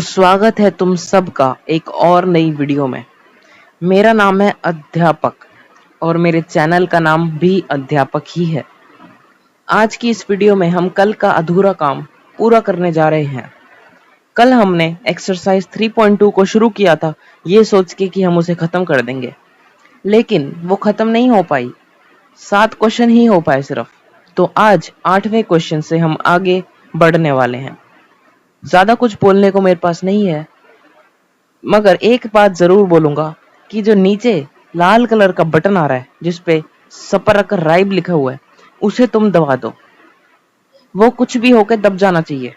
स्वागत है तुम सबका एक और नई वीडियो में। मेरा नाम है अध्यापक और मेरे चैनल का नाम भी अध्यापक ही है। आज की इस वीडियो में हम कल का अधूरा काम पूरा करने जा रहे हैं। कल हमने एक्सरसाइज 3.2 को शुरू किया था ये सोच के कि हम उसे खत्म कर देंगे, लेकिन वो खत्म नहीं हो पाई। 7 क्वेश्चन ही हो पाए सिर्फ। तो आज 8वें क्वेश्चन से हम आगे बढ़ने वाले हैं। ज्यादा कुछ बोलने को मेरे पास नहीं है, मगर एक बात जरूर बोलूंगा कि जो नीचे लाल कलर का बटन आ रहा है जिसपे सब्सक्राइब लिखा हुआ है उसे तुम दबा दो। वो कुछ भी होकर दब जाना चाहिए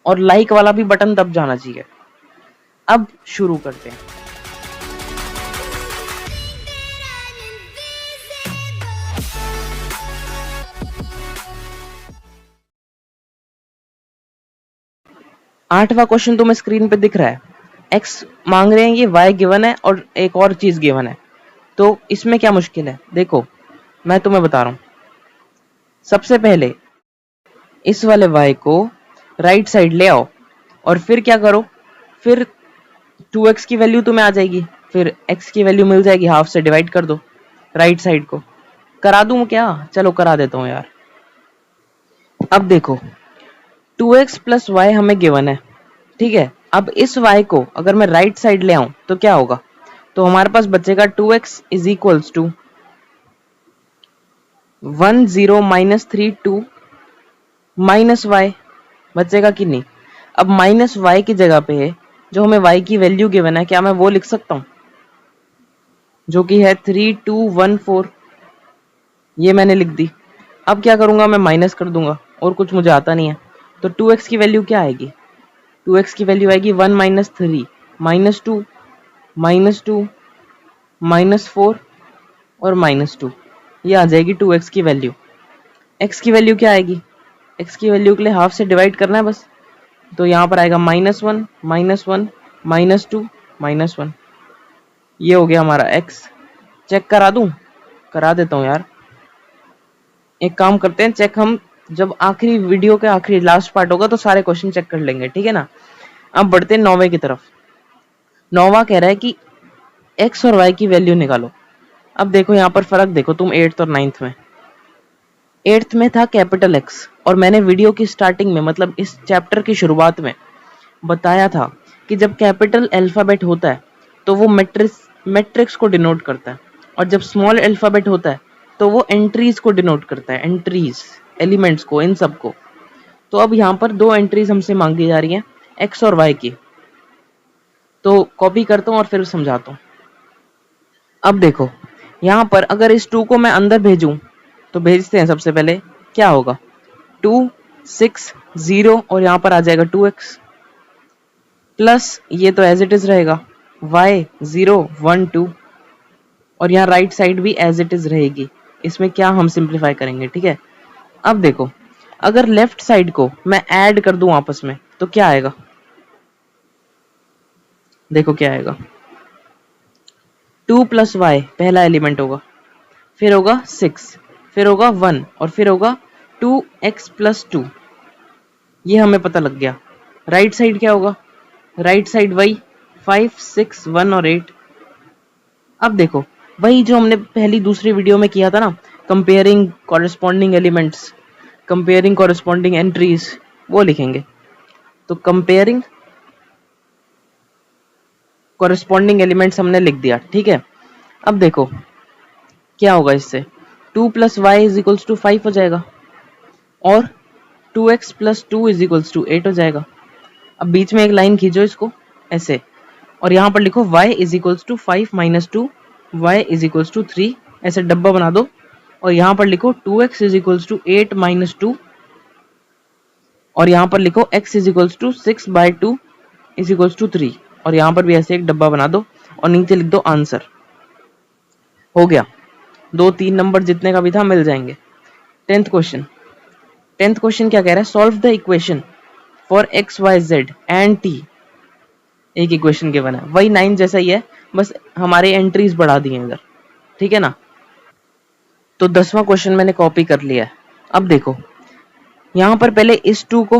और लाइक वाला भी बटन दब जाना चाहिए। अब शुरू करते हैं। आठवां क्वेश्चन तुम्हें स्क्रीन पे दिख रहा है। एक्स मांग रहे हैं, ये वाई गिवन है और एक और चीज गिवन है। तो इसमें क्या मुश्किल है? देखो, मैं तुम्हें बता रहा हूं। सबसे पहले इस वाले y को राइट साइड ले आओ और फिर क्या करो, फिर 2x की वैल्यू तुम्हें आ जाएगी, फिर x की वैल्यू मिल जाएगी, हाफ से डिवाइड कर दो राइट साइड को। करा दूं क्या? चलो करा देता हूं यार। अब देखो 2x प्लस वाई हमें गिवन है, ठीक है। अब इस y को अगर मैं राइट साइड ले आऊं तो क्या होगा? तो हमारे पास बचेगा 2x is equals to 1 0 minus 3 2 minus y बचेगा कि नहीं। अब माइनस वाई की जगह पे है जो हमें y की वैल्यू गिवन है, क्या मैं वो लिख सकता हूं जो कि है 3214। ये मैंने लिख दी। अब क्या करूंगा, मैं माइनस कर दूंगा और कुछ मुझे आता नहीं है। तो 2x की वैल्यू क्या आएगी? 2x की वैल्यू आएगी 1 माइनस 3 माइनस 2 माइनस 2 माइनस 4 और माइनस 2। ये आ जाएगी 2x की वैल्यू। x की वैल्यू क्या आएगी? x की वैल्यू के लिए हाफ से डिवाइड करना है बस। तो यहाँ पर आएगा माइनस 1 माइनस 1 माइनस 2 माइनस 1। ये हो गया हमारा x। चेक करा दूं? करा देता हूँ यार। एक काम करते हैं, चेक हम जब आखिरी वीडियो के आखिरी लास्ट पार्ट होगा तो सारे क्वेश्चन चेक कर लेंगे, ठीक है ना। अब बढ़ते हैं 9वें की तरफ। 9वां कह रहा है कि x और y की वैल्यू निकालो। अब देखो यहाँ पर फर्क देखो तुम 8th और 9th में। 8th में था कैपिटल X और मैंने वीडियो की स्टार्टिंग में, मतलब इस चैप्टर की शुरुआत में बताया था कि जब कैपिटल अल्फाबेट होता है तो वो मैट्रिक्स को डिनोट करता है, और जब स्मॉल अल्फाबेट होता है तो वो एंट्रीज को डिनोट करता है, एंट्रीज एलिमेंट्स को, इन सब को। तो अब यहाँ पर 2 एंट्रीज हमसे मांगी जा रही हैं एक्स और वाई की। तो कॉपी करता हूँ और फिर समझाता हूँ। अब देखो यहाँ पर अगर इस 2 को मैं अंदर भेजूं तो भेजते हैं। सबसे पहले क्या होगा, 2 6 0 और यहाँ पर आ जाएगा 2x प्लस ये तो एज इट इज रहेगा y 0 1 2 और यहाँ राइट साइड भी एज इट इज रहेगी। इसमें क्या हम सिंप्लीफाई करेंगे, ठीक है। अब देखो अगर लेफ्ट साइड को मैं ऐड कर दूं आपस में तो क्या आएगा? देखो क्या आएगा, 2 प्लस वाई पहला एलिमेंट होगा, फिर होगा 6, फिर होगा 1 और फिर होगा 2x प्लस 2। ये हमें पता लग गया। राइट साइड क्या होगा? राइट साइड वही 5 6 1 और 8। अब देखो वही जो हमने पहली दूसरी वीडियो में किया था ना, comparing corresponding elements, comparing corresponding entries, वो लिखेंगे। तो कंपेयरिंग कॉरेस्पॉन्डिंग एलिमेंट्स हमने लिख दिया, ठीक है। अब देखो क्या होगा इससे, 2 plus y is equals to 5 हो जाएगा और 2x plus 2 is equals to 8 हो जाएगा। अब बीच में एक लाइन खींचो इसको ऐसे और यहाँ पर लिखो y is equals to 5 minus 2 y is equals to 3, ऐसे डब्बा बना दो और यहाँ पर लिखो 2x is equals to 8 minus 2 और यहाँ पर लिखो x is equals to 6 by 2 is equals to 3 और यहाँ पर भी ऐसे एक डब्बा बना दो और नीचे लिख दो आंसर। हो गया, 2-3 नंबर जितने का भी था मिल जाएंगे। 10th question. 10th क्वेश्चन क्या कह रहा है, solve the equation for x y z and t. एक इक्वेशन गिवन है, वही 9 जैसा ही है, बस हमारे एंट्रीज बढ़ा दी हैं इधर, ठीक है ना। तो 10वां क्वेश्चन मैंने कॉपी कर लिया है। अब देखो यहाँ पर पहले इस 2 को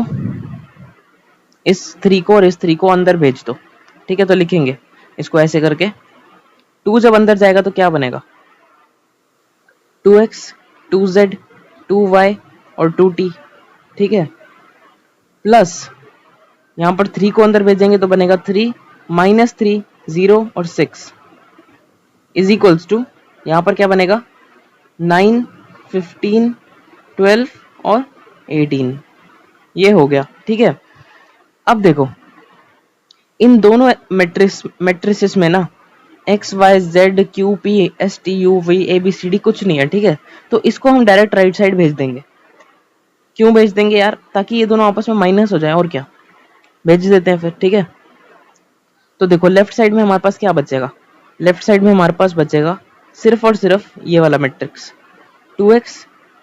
इस 3 को और इस 3 को अंदर भेज दो, ठीक है। तो लिखेंगे इसको ऐसे करके, 2 जब अंदर जाएगा तो क्या बनेगा, 2x 2z 2y और 2t, ठीक है। प्लस यहाँ पर 3 को अंदर भेजेंगे तो बनेगा 3 माइनस 3 0 और 6 इज इक्वल्स टू, यहाँ पर क्या बनेगा 9 15 12 और 18, ये हो गया, ठीक है। अब देखो इन दोनों मैट्रिसेस में ना x y z q p s t u v a b c d कुछ नहीं है, ठीक है। तो इसको हम डायरेक्ट राइट साइड भेज देंगे। क्यों भेज देंगे यार, ताकि ये दोनों आपस में माइनस हो जाए, और क्या, भेज देते हैं फिर, ठीक है। तो देखो लेफ्ट साइड में हमारे पास क्या बचेगा, लेफ्ट साइड में हमारे पास बचेगा सिर्फ और सिर्फ ये वाला मैट्रिक्स 2x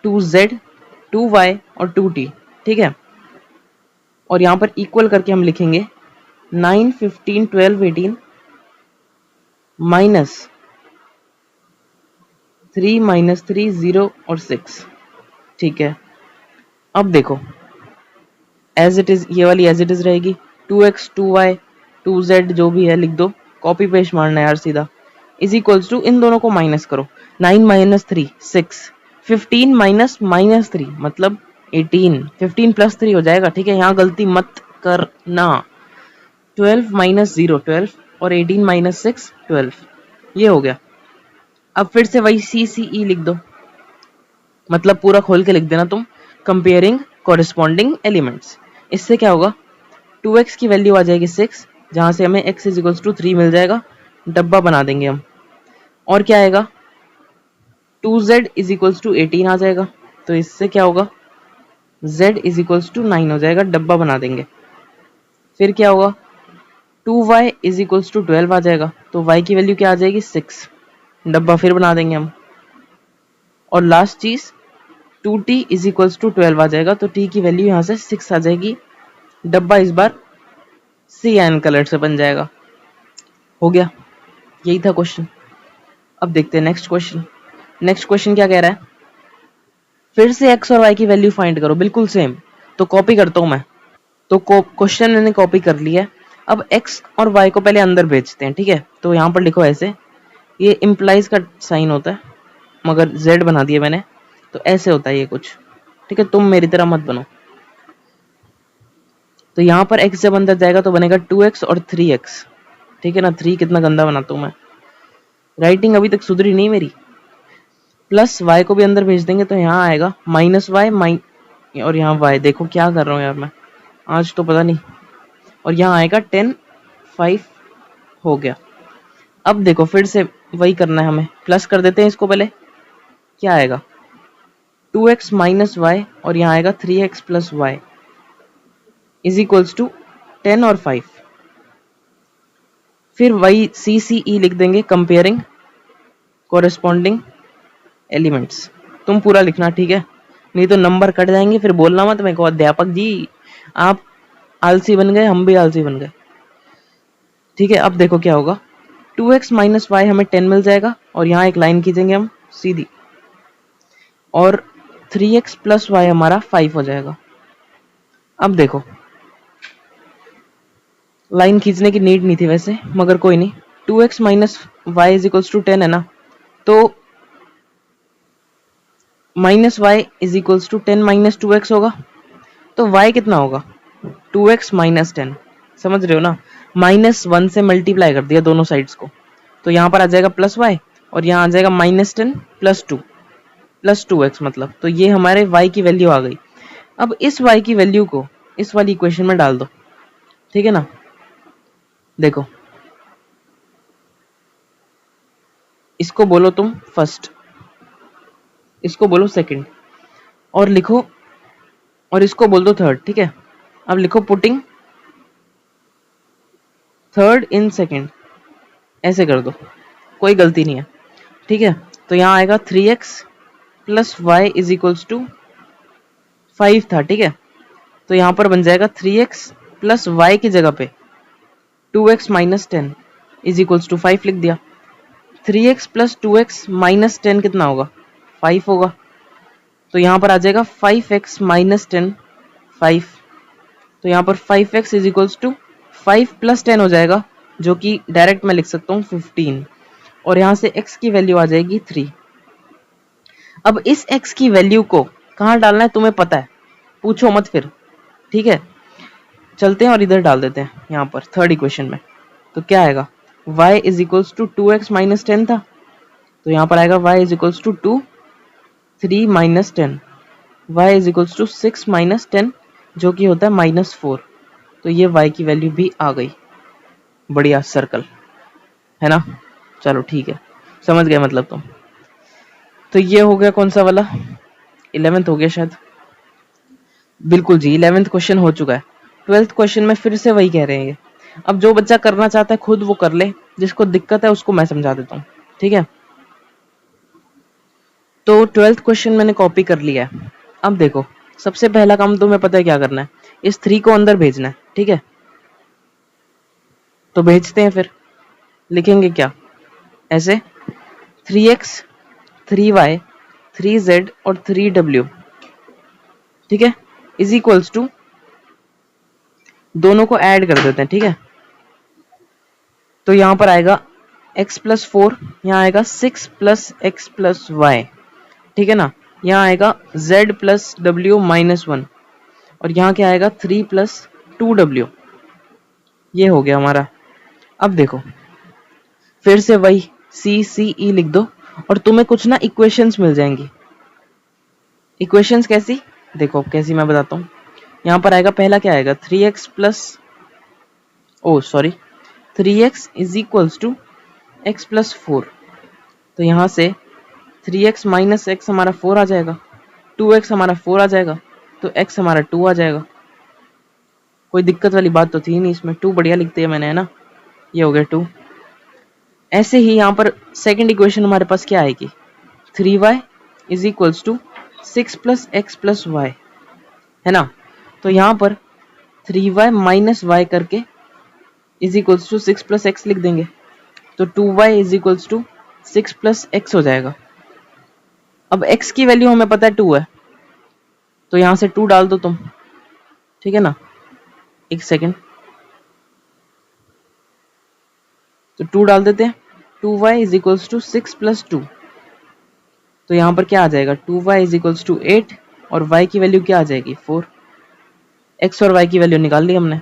2z 2y और 2t, ठीक है। और यहाँ पर इक्वल करके हम लिखेंगे 9 15 12 18 माइनस 3 माइनस 3 0 और 6, ठीक है। अब देखो एज इट इज, ये वाली एज इट इज रहेगी, 2x 2y 2z जो भी है लिख दो, कॉपी पेस्ट मारना है यार सीधा, इज इक्वल्स टू इन दोनों को माइनस करो, 9 माइनस 3 6, 15 माइनस माइनस 3 मतलब 18, 15 प्लस 3 हो जाएगा, ठीक है। यहाँ गलती मत करना, 12 माइनस 0 12 और 18 माइनस 6 12, ये हो गया। अब फिर से वही सी सी ई लिख दो, मतलब पूरा खोल के लिख देना तुम, कंपेयरिंग कॉरेस्पॉन्डिंग एलिमेंट्स। इससे क्या होगा, 2x की वैल्यू आ जाएगी 6, जहां से हमें x इज इक्वल्स टू 3 मिल जाएगा, डब्बा बना देंगे हम। और क्या आएगा, 2z इज इक्वल्स टू 18 आ जाएगा, तो इससे क्या होगा, z इज इक्वल्स टू 9 हो जाएगा, डब्बा बना देंगे। फिर क्या होगा, 2y इज इक्वल्स टू 12 आ जाएगा, तो y की वैल्यू क्या आ जाएगी 6, डब्बा फिर बना देंगे हम। और लास्ट चीज 2t इज इक्वल्स टू 12 आ जाएगा, तो t की वैल्यू यहाँ से 6 आ जाएगी, डब्बा इस बार CN कलर से बन जाएगा। हो गया, यही था क्वेश्चन। अब देखते हैं नेक्स्ट क्वेश्चन। नेक्स्ट क्वेश्चन क्या कह रहा है, फिर से x और y की वैल्यू फाइंड करो, बिल्कुल सेम। तो कॉपी करता हूं मैं, तो क्वेश्चन मैंने कॉपी कर लिया है। अब x और y को पहले अंदर भेजते हैं, ठीक है। तो यहाँ पर लिखो ऐसे, ये इम्प्लाइज का साइन होता है, मगर z बना दिया मैंने, तो ऐसे होता है ये कुछ, ठीक है। तुम मेरी तरह मत बनो। तो यहाँ पर x जब अंदर जाएगा तो बनेगा 2x और 3x, ठीक है ना। 3 कितना गंदा बनाता हूँ मैं, राइटिंग अभी तक सुधरी नहीं मेरी। प्लस y को भी अंदर भेज देंगे तो यहाँ आएगा माइनस वाई और यहाँ y, देखो क्या कर रहा हूँ यार मैं आज तो पता नहीं। और यहाँ आएगा 10 5 हो गया। अब देखो फिर से वही करना है हमें, प्लस कर देते हैं इसको पहले, क्या आएगा 2x माइनस वाई और यहाँ आएगा 3x plus y is equals to 10 और 5। फिर वही सी सी ई लिख देंगे, कंपेयरिंग कोरेस्पॉन्डिंग एलिमेंट्स। तुम पूरा लिखना, ठीक है, नहीं तो नंबर कट जाएंगे, फिर बोलना मत मेरे को अध्यापक जी आप आलसी बन गए, हम भी आलसी बन गए, ठीक है। अब देखो क्या होगा, 2x माइनस वाई हमें 10 मिल जाएगा, और यहाँ एक लाइन खींचेंगे हम सीधी, और 3x प्लस वाई हमारा 5 हो जाएगा। अब देखो लाइन खींचने की नीड नहीं थी वैसे, मगर कोई नहीं। 2x minus y is equals to 10 है ना, तो minus y is equals to 10 minus 2x होगा, तो y कितना होगा 2x माइनस 10, समझ रहे हो ना। -1 से मल्टीप्लाई कर दिया दोनों साइड्स को, तो यहाँ पर आ जाएगा प्लस y, और यहाँ आ जाएगा -10 प्लस 2 प्लस 2x, मतलब तो ये हमारे y की वैल्यू आ गई। अब इस y की वैल्यू को इस वाली इक्वेशन में डाल दो, ठीक है ना। देखो इसको बोलो तुम फर्स्ट, इसको बोलो सेकंड, और लिखो, और इसको बोल दो थर्ड, ठीक है। अब लिखो पुटिंग थर्ड इन सेकंड, ऐसे कर दो, कोई गलती नहीं है, ठीक है। तो यहाँ आएगा 3x plus y is equals to 5 था, ठीक है। तो यहाँ पर बन जाएगा 3x प्लस वाई की जगह पे 2x minus 10 is equals to 5 लिख दिया। 3x प्लस 2x माइनस 10 कितना होगा 5 होगा, तो यहाँ पर आ जाएगा 5x माइनस 10 5, तो यहाँ पर 5x is equals to 5 plus 10 हो जाएगा, जो कि डायरेक्ट मैं लिख सकता हूँ 15, और यहाँ से x की वैल्यू आ जाएगी 3। अब इस x की वैल्यू को कहाँ डालना है तुम्हें पता है, पूछो मत फिर, ठीक है। चलते हैं और इधर डाल देते हैं, यहाँ पर थर्ड इक्वेशन में। तो क्या आएगा, y is equals to 2x minus 10 था, तो यहाँ पर आएगा y is equals to 2 3 minus 10, y is equals to 6 minus 10, जो कि होता है -4। तो ये y की वैल्यू भी आ गई। बढ़िया सर्कल है ना। चलो ठीक है, समझ गए मतलब तुम। तो ये हो गया कौन सा वाला, 11th हो गया शायद। बिल्कुल जी, 11th क्वेश्चन हो चुका है। 12th क्वेश्चन में फिर से वही कह रहे हैं ये। अब जो बच्चा करना चाहता है खुद वो कर ले, जिसको दिक्कत है उसको मैं समझा देता हूँ, ठीक है। तो 12th क्वेश्चन मैंने कॉपी कर लिया है। अब देखो, सबसे पहला काम तुम्हें पता है क्या करना है, इस 3 को अंदर भेजना है, ठीक है। तो भेजते हैं, फिर लिखेंगे क्या, ऐसे 3x 3y 3z और 3w, ठीक है, इज इक्वल्स टू, दोनों को ऐड कर देते हैं, ठीक है। तो यहां पर आएगा x प्लस 4, यहाँ आएगा 6 प्लस एक्स प्लस वाई, ठीक है ना। यहाँ आएगा z प्लस डब्ल्यू माइनस 1, और यहाँ क्या आएगा 3 प्लस 2w। ये हो गया हमारा। अब देखो, फिर से वही सी सी ई लिख दो, और तुम्हें कुछ ना इक्वेशंस मिल जाएंगी। इक्वेशंस कैसी, देखो कैसी मैं बताता हूँ। यहाँ पर आएगा, पहला क्या आएगा 3x plus, oh sorry 3x is equals to x plus 4। तो यहाँ से 3x माइनस एक्स हमारा 4 आ जाएगा, 2x हमारा 4 आ जाएगा, तो x हमारा 2 आ जाएगा। कोई दिक्कत वाली बात तो थी नहीं इसमें, 2 बढ़िया लिखते हैं मैंने, है ना। ये हो गया 2। ऐसे ही यहाँ पर सेकंड इक्वेशन हमारे पास क्या आएगी, 3y is equals to 6 plus x plus y, है ना। तो यहाँ पर 3y माइनस वाई करके is equals to 6 plus x लिख देंगे, तो 2y is equals to 6 plus x हो जाएगा। अब x की वैल्यू हमें पता है 2 है, तो यहाँ से 2 डाल दो तुम, ठीक है ना। एक सेकेंड, तो 2 डाल देते हैं, 2y is equals to 6 plus 2, तो यहाँ पर क्या आ जाएगा 2y इज इक्वल्स टू 8, और y की वैल्यू क्या आ जाएगी 4। x और y की वैल्यू निकाल ली हमने।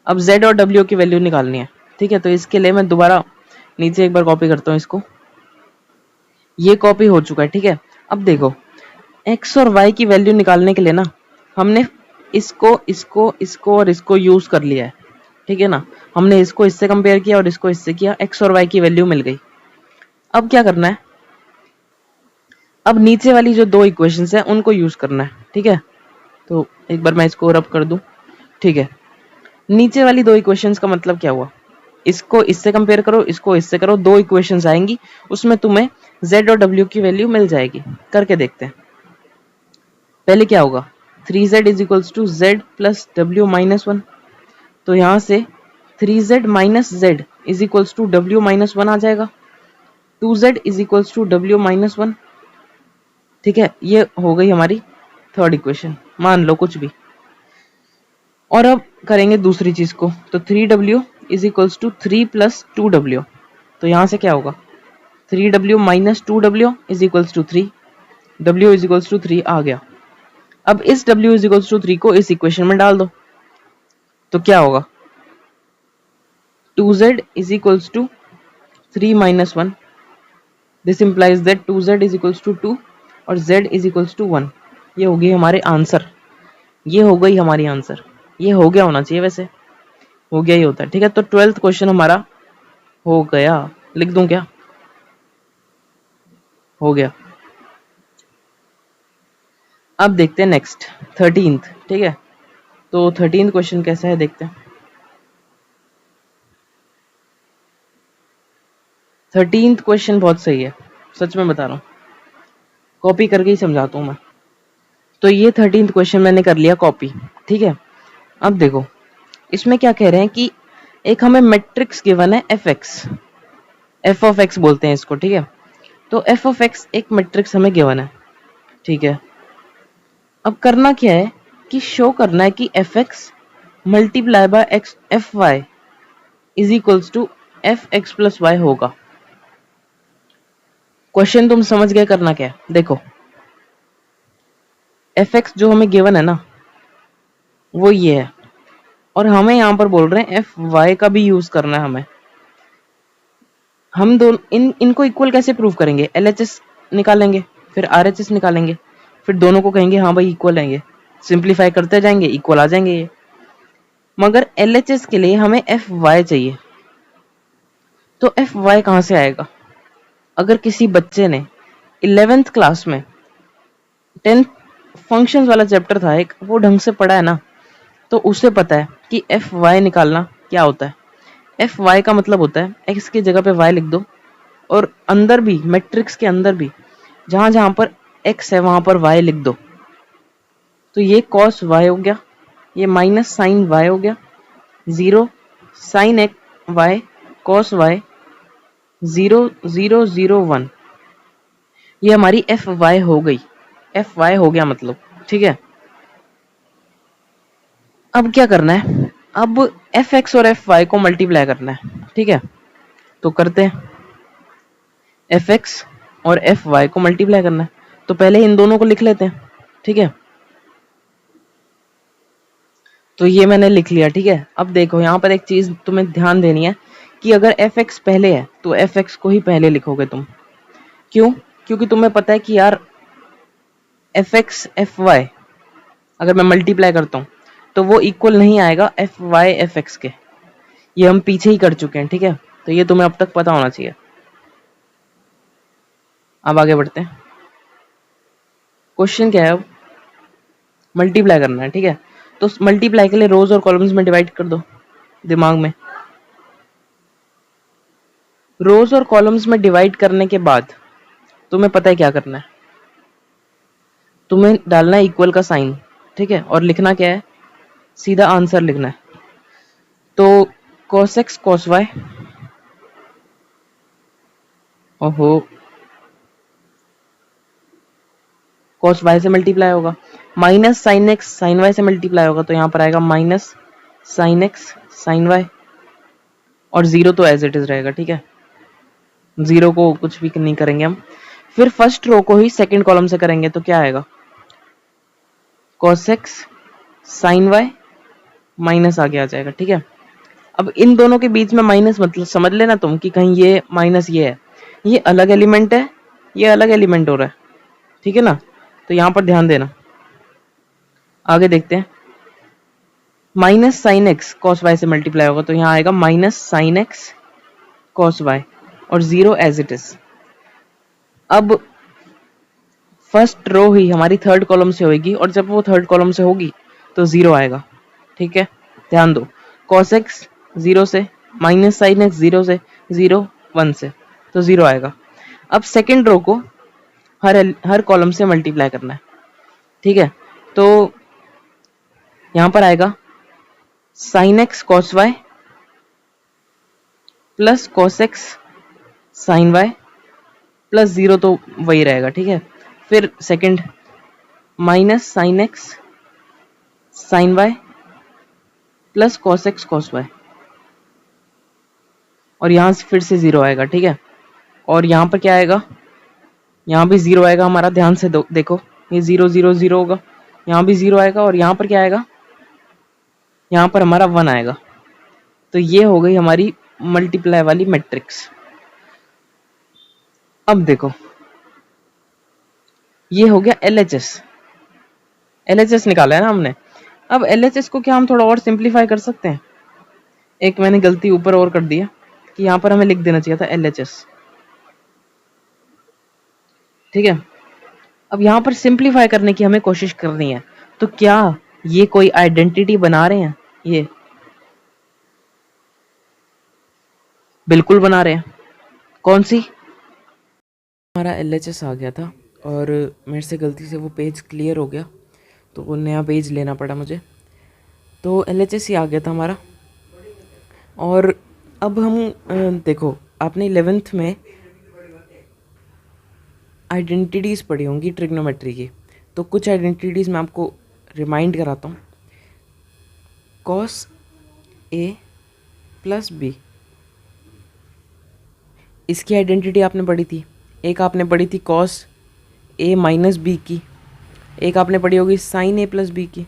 अब z और w की वैल्यू निकालनी है, ठीक है। तो इसके लिए मैं दोबारा नीचे एक बार कॉपी करता हूँ इसको, ये कॉपी हो चुका है, ठीक है। अब देखो, x और y की वैल्यू निकालने के लिए ना हमने इसको इसको इसको और इसको यूज कर लिया है, ठीक है ना। हमने इसको इससे कंपेयर किया और इसको इससे किया, x और y की वैल्यू मिल गई। अब क्या करना है, अब नीचे वाली जो दो इक्वेशंस है उनको यूज करना है, ठीक है। तो एक बार मैं इसको रब कर दूं, ठीक है। नीचे वाली दो इक्वेशंस का मतलब क्या हुआ, इसको इससे कंपेयर करो, इसको इससे करो, दो इक्वेशंस आएंगी, उसमें तुम्हें z और w की वैल्यू मिल जाएगी। करके देखते हैं। पहले क्या होगा, 3z is equals to z plus डब्ल्यू माइनस 1, तो यहाँ से 3z minus z is equals to डब्ल्यू माइनस 1 आ जाएगा। 2z इज इक्वल्स टू डब्ल्यू माइनस 1, ठीक है। ये हो गई हमारी थर्ड इक्वेशन, मान लो कुछ भी। और अब करेंगे दूसरी चीज को, तो 3w is equals to 3 plus 2w, तो यहाँ से क्या होगा 3w minus 2w is equals to 3, w is equals to 3 आ गया। अब इस w इज इक्वल्स टू 3 को इस इक्वेशन में डाल दो, तो क्या होगा 2z is equals to 3 minus 1, this implies that 2z is equals to 2 और z इज इक्वल्स टू 1। ये हो गई हमारे आंसर, ये हो गई हमारी आंसर। ये हो गया होना चाहिए, वैसे हो गया ही होता है, ठीक है। तो 12th क्वेश्चन हमारा हो गया, लिख दूं क्या, हो गया। अब देखते हैं नेक्स्ट 13th, ठीक है। तो 13th क्वेश्चन कैसा है देखते हैं। 13th क्वेश्चन बहुत सही है, सच में बता रहा हूँ, कॉपी करके ही समझाता हूँ मैं। तो ये 13th क्वेश्चन मैंने कर लिया कॉपी, ठीक है। अब देखो, इसमें क्या कह रहे हैं कि एक हमें मैट्रिक्स गिवन है एफ ऑफ एक्स बोलते हैं इसको, ठीक है। तो एफ ऑफ एक्स एक मैट्रिक्स हमें गिवन है, ठीक है। अब करना क्या है कि शो करना है कि f x multiply by x f y is equals to f x plus y होगा। क्वेश्चन तुम समझ गए करना क्या है? देखो एफ एक्स जो हमें गिवन है ना वो ये है, और हमें यहां पर बोल रहे हैं एफ वाई का भी यूज करना है हमें। हम दोनों इनको इक्वल कैसे प्रूव करेंगे? एलएचएस निकालेंगे, फिर आरएचएस निकालेंगे, फिर दोनों को कहेंगे हाँ भाई इक्वल है, सिंप्लीफाई करते जाएंगे, इक्वल आ जाएंगे ये। मगर एलएचएस के लिए हमें एफ वाई चाहिए, तो एफ वाई कहां से आएगा? अगर किसी बच्चे ने 11th क्लास में 10th फंक्शंस वाला चैप्टर था एक, वो ढंग से पढ़ा है ना, तो उसे पता है कि एफ वाई निकालना क्या होता है। एफ वाई का मतलब होता है एक्स की जगह पे वाई लिख दो, और अंदर भी मैट्रिक्स के अंदर भी जहां जहां पर एक्स है वहां पर वाई लिख दो। तो ये कॉस वाई हो गया, ये माइनस साइन वाई हो गया, 0 sine x y cos y 0 0 0 1, ये हमारी एफ वाई हो गई, एफ वाई हो गया मतलब। ठीक है, अब क्या करना है? अब एफ एक्स और एफ वाई को मल्टीप्लाई करना है। ठीक है, तो करते हैं। एफ एक्स और एफ वाई को मल्टीप्लाई करना है, तो पहले इन दोनों को लिख लेते हैं। ठीक है, तो ये मैंने लिख लिया। ठीक है, अब देखो यहाँ पर एक चीज तुम्हें ध्यान देनी है कि अगर एफ एक्स पहले है तो एफ एक्स को ही पहले लिखोगे तुम। क्यों? क्योंकि तुम्हें पता है कि यार एफ एक्स एफ वाई अगर मैं मल्टीप्लाई करता हूँ तो वो इक्वल नहीं आएगा एफ वाई एफ एक्स के, ये हम पीछे ही कर चुके हैं। ठीक है, तो ये तुम्हें अब तक पता होना चाहिए। अब आगे बढ़ते हैं। क्वेश्चन क्या है? अब मल्टीप्लाई करना है। ठीक है, तो मल्टीप्लाई के लिए रोज और कॉलम्स में डिवाइड कर दो दिमाग में। रोज और कॉलम्स में डिवाइड करने के बाद तुम्हें पता है क्या करना है? तुम्हें डालना है इक्वल का साइन। ठीक है, और लिखना क्या है? सीधा आंसर लिखना है। तो cos x cos y, ओहो, cos y से मल्टीप्लाई होगा, minus sine x sine y से मल्टीप्लाई होगा, तो यहां पर आएगा minus sine x sine y, और जीरो तो एज इट इज रहेगा। ठीक है, जीरो को कुछ भी नहीं करेंगे हम। फिर फर्स्ट रो को ही सेकंड कॉलम से करेंगे, तो क्या आएगा? cos x sine y minus आगे आ जाएगा। ठीक है, अब इन दोनों के बीच में माइनस मतलब समझ लेना तुम कि कहीं ये माइनस ये है, ये अलग एलिमेंट है, ये अलग एलिमेंट हो रहा है। ठीक है ना, तो यहां पर ध्यान देना। आगे देखते हैं। Minus sine x cos y से मल्टीप्लाई होगा, तो यहाँ आएगा minus sine x cos y, और जीरो एज इट इज। अब फर्स्ट रो ही हमारी थर्ड कॉलम से होगी, और जब वो थर्ड कॉलम से होगी तो जीरो आएगा। ठीक है, ध्यान दो, कॉस एक्स जीरो से, माइनस साइन एक्स जीरो से, 0 1 से, तो जीरो आएगा। अब सेकेंड रो को हर कॉलम से मल्टीप्लाई करना है। ठीक है, तो यहां पर आएगा sine x cos y plus cos x sine y plus zero, तो वही रहेगा। ठीक है, फिर second minus sine x sine y plus cos x cos y, और यहां से फिर से जीरो आएगा। ठीक है, और यहां पर क्या आएगा? यहां भी जीरो आएगा हमारा, ध्यान से देखो, ये 0 0 0 होगा, यहां भी जीरो आएगा, और यहां पर क्या आएगा? यहां पर हमारा 1 आएगा। तो ये हो गई हमारी मल्टीप्लाई वाली मैट्रिक्स। अब देखो, ये हो गया LHS। LHS निकाला है ना हमने। अब LHS को क्या हम थोड़ा और सिंप्लीफाई कर सकते हैं? एक मैंने गलती ऊपर और कर दिया कि यहां पर हमें लिख देना चाहिए था LHS। ठीक है, अब यहां पर सिंप्लीफाई करने की हमें कोशिश करनी है। तो क्या ये कोई आइडेंटिटी बना रहे हैं? ये बिल्कुल बना रहे हैं। कौन सी? हमारा LHS आ गया था, और मेरे से गलती से वो पेज क्लियर हो गया, तो वो नया पेज लेना पड़ा मुझे। तो LHS ही आ गया था हमारा। और अब हम देखो, आपने 11th में आइडेंटिटीज़ पढ़ी होंगी ट्रिग्नोमेट्री की, तो कुछ आइडेंटिटीज़ मैं आपको रिमाइंड कराता हूँ। कॉस ए प्लस बी, इसकी आइडेंटिटी आपने पढ़ी थी। एक आपने पढ़ी थी कॉस ए माइनस बी की, एक आपने पढ़ी होगी साइन ए प्लस बी की,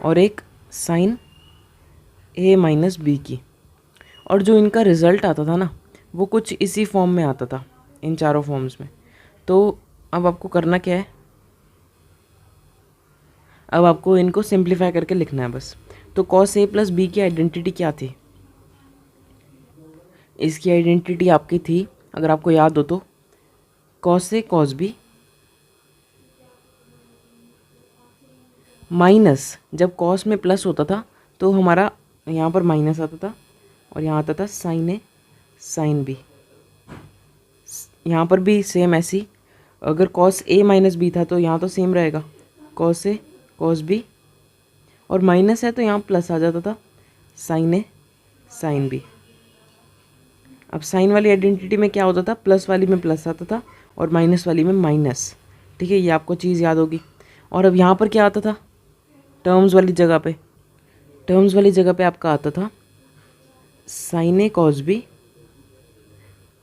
और एक साइन ए माइनस बी की। और जो इनका रिज़ल्ट आता था ना, वो कुछ इसी फॉर्म में आता था, इन चारों फॉर्म्स में। तो अब आपको करना क्या है, अब आपको इनको सिंप्लीफाई करके लिखना है बस। तो कॉस ए प्लस बी की आइडेंटिटी क्या थी? इसकी आइडेंटिटी आपकी थी, अगर आपको याद हो तो, cos A cos B minus, जब कॉस में प्लस होता था तो हमारा यहाँ पर माइनस आता था, और यहाँ आता था साइन ए साइन बी। यहाँ पर भी सेम ऐसी, अगर कॉस ए माइनस बी था तो यहाँ तो सेम रहेगा, कॉस ए कॉस बी, और माइनस है तो यहाँ प्लस आ जाता था, साइन ए साइन बी। अब साइन वाली आइडेंटिटी में क्या होता था, प्लस वाली में प्लस आता था और माइनस वाली में माइनस। ठीक है, ये आपको चीज़ याद होगी। और अब यहाँ पर क्या आता था, टर्म्स वाली जगह पे, टर्म्स वाली जगह पे आपका आता था साइन ए कॉस बी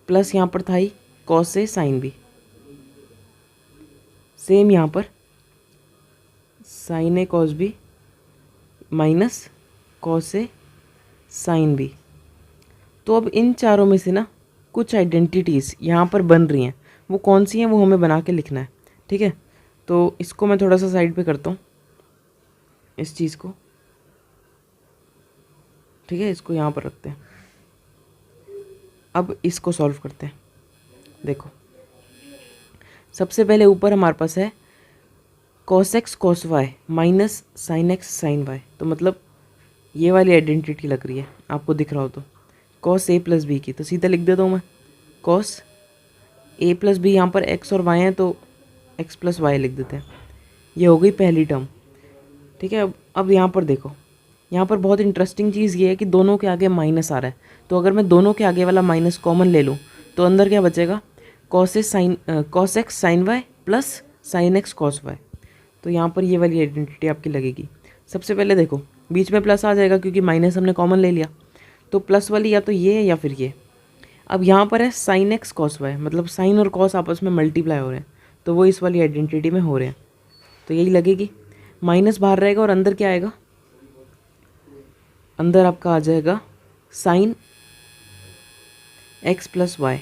प्लस यहाँ पर था ही cos A sine B. Same यहाँ पर sign A cos B minus cos A sine B. तो अब इन चारों में से ना कुछ आइडेंटिटीज़ यहाँ पर बन रही हैं, वो कौन सी हैं वो हमें बना के लिखना है। ठीक है, तो इसको मैं थोड़ा सा साइड पे करता हूँ, इस चीज़ को। ठीक है, इसको यहाँ पर रखते हैं। अब इसको सॉल्व करते हैं। देखो, सबसे पहले ऊपर हमारे पास है cos x cos y minus sine x sine y. तो मतलब ये वाली आइडेंटिटी लग रही है, आपको दिख रहा हो तो, कॉस ए प्लस बी की। तो सीधा लिख देता हूँ मैं, कॉस ए प्लस बी, यहाँ पर एक्स और वाई हैं तो एक्स प्लस वाई लिख देते हैं। ये हो गई पहली टर्म। ठीक है, अब यहाँ पर देखो, यहाँ पर बहुत इंटरेस्टिंग चीज़ ये है कि दोनों के आगे माइनस आ रहा है। तो अगर मैं दोनों के आगे वाला माइनस कॉमन ले लूँ तो अंदर क्या बचेगा, cos x sine y plus sine x cos y. तो यहाँ पर ये वाली आइडेंटिटी आपकी लगेगी। सबसे पहले देखो, बीच में प्लस आ जाएगा क्योंकि माइनस हमने कॉमन ले लिया, तो प्लस वाली या तो ये है या फिर ये। अब यहाँ पर है साइन एक्स कॉस वाई, मतलब साइन और कॉस आपस में मल्टीप्लाई हो रहे हैं, तो वो इस वाली आइडेंटिटी में हो रहे हैं, तो यही लगेगी। माइनस बाहर रहेगा और अंदर क्या आएगा, अंदर आपका आ जाएगा साइन एक्स प्लस वाई।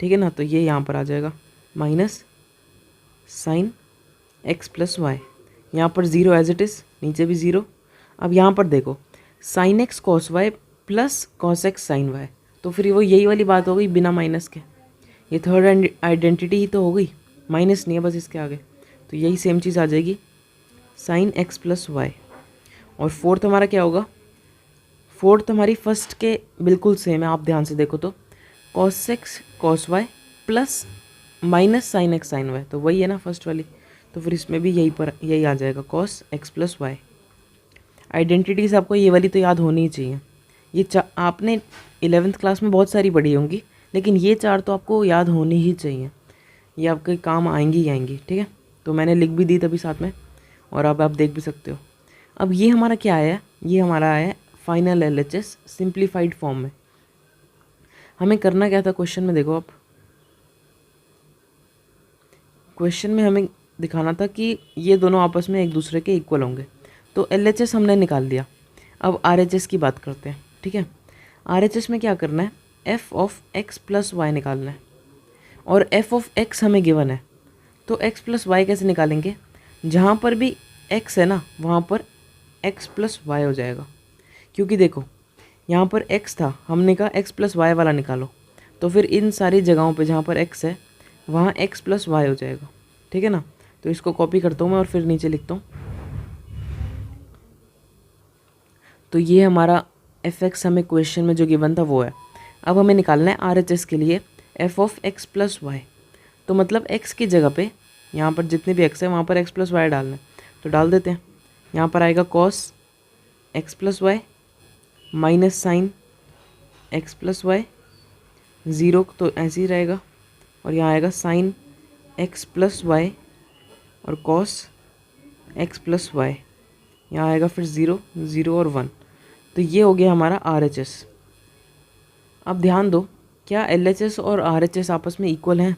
ठीक है ना, तो ये यहाँ पर आ जाएगा minus sine x plus y. यहाँ पर ज़ीरो एज इट इज़, नीचे भी ज़ीरो। अब यहाँ पर देखो, sine x cos y plus cos x sine y, तो फिर वो यही वाली बात हो गई बिना माइनस के। ये थर्ड आइडेंटिटी ही तो हो गई, माइनस नहीं है बस इसके आगे, तो यही सेम चीज़ आ जाएगी, साइन एक्स प्लस वाई। और फोर्थ हमारा क्या होगा, फोर्थ हमारी फर्स्ट के बिल्कुल सेम है, आप ध्यान से देखो तो, cos x cos y plus minus sine x sine y, तो वही है ना फर्स्ट वाली। तो फिर इसमें भी यही आ जाएगा, cos x plus y. Identities आपको ये वाली तो याद होनी ही चाहिए। ये आपने 11th क्लास में बहुत सारी पढ़ी होंगी, लेकिन ये चार तो आपको याद होनी ही चाहिए, ये आपके काम आएंगी ही आएंगी। ठीक है, तो मैंने लिख भी दी तभी साथ में, और अब आप देख भी सकते हो। अब ये हमारा क्या आया, ये हमारा आया है फाइनल LHS सिंप्लीफाइड फॉर्म में। हमें करना क्या था क्वेश्चन में, देखो आप, क्वेश्चन में हमें दिखाना था कि ये दोनों आपस में एक दूसरे के इक्वल होंगे। तो LHS हमने निकाल दिया, अब RHS की बात करते हैं। ठीक है, RHS में क्या करना है, f of x plus y निकालना है, और f ऑफ x हमें गिवन है, तो x प्लस वाई कैसे निकालेंगे, जहाँ पर भी x है ना वहाँ पर x प्लस वाई हो जाएगा। क्योंकि देखो यहाँ पर x था, हमने कहा x प्लस वाई वाला निकालो, तो फिर इन सारी जगहों पे जहाँ पर x है वहाँ x प्लस वाई हो जाएगा। ठीक है ना, तो इसको कॉपी करता हूँ मैं और फिर नीचे लिखता हूँ। तो ये हमारा fx हमें क्वेश्चन में जो गिवन था वो है। अब हमें निकालना है RHS के लिए f of x plus y. तो मतलब x की जगह पे यहाँ पर जितने भी x है वहाँ पर x प्लस वाई डालना है, तो डाल देते हैं। यहाँ पर आएगा cos x plus y minus sine x plus y, zero तो ऐसे ही रहेगा, और यहाँ आएगा साइन x प्लस वाई और cos x प्लस वाई, यहाँ आएगा फिर 0 0 और 1। तो ये हो गया हमारा RHS। अब ध्यान दो, क्या LHS और RHS आपस में इक्वल हैं?